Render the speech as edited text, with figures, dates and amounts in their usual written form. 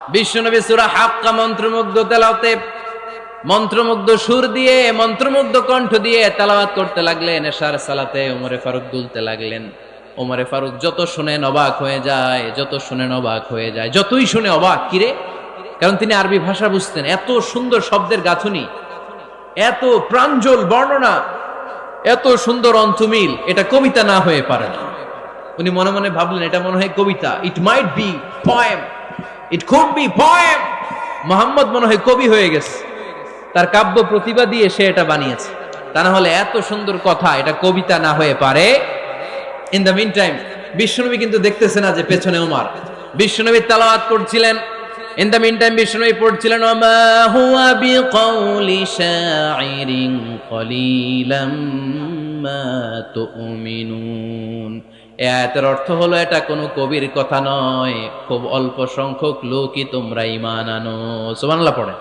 বিশ্বনবী সূরা হাক্কা মন্ত্রমুগ্ধ তেলাওয়াতে মন্ত্রমুগ্ধ সুর দিয়ে মন্ত্রমুগ্ধ কণ্ঠ দিয়ে তেলাওয়াত করতে লাগলেন। এশার সালাতে ওমরে ফারুক দুলতে লাগলেন। ওমরে ফারুক যত শুনেন অবাক হয়ে যায়, যত শুনেন অবাক হয়ে যায়, যতই শুনে অবাক। কিরে? কারণ তিনি আরবি ভাষা বুঝতেন। এত সুন্দর শব্দের গাঁথুনি, এত প্রাঞ্জল বর্ণনা, এত সুন্দর অন্তমিল, এটা কবিতা না হয়ে পারে না। উনি মনে মনে ভাবলেন এটা মনে হয় কবিতা। It might be poem, it could be poem. Muhammad মনে হয় কবি হয়ে গেছে, তার কাব্য প্রতিভা দিয়ে সে এটা বানিয়েছে। তা না হলে এত সুন্দর কথা এটা কবিতা না হয়ে পারে। ইন দ্য মিন টাইম বিশ্বনবী কিন্তু দেখতেছে না যে পেছনে ওমর। বিশ্বনবী তেলাওয়াত করছিলেন। ইন দ্য মিন টাইম বিশ্বনবী পড়ছিলেন ওমা হুয়া বিকাউলি শাইরিন কলিলাম মা তুমিনুন। এই আয়াতের অর্থ হলো এটা কোনো কবির কথা নয়, খুব অল্প সংখ্যক লোকই তোমরা ঈমান আনো। সুবহানাল্লাহ পড়েন।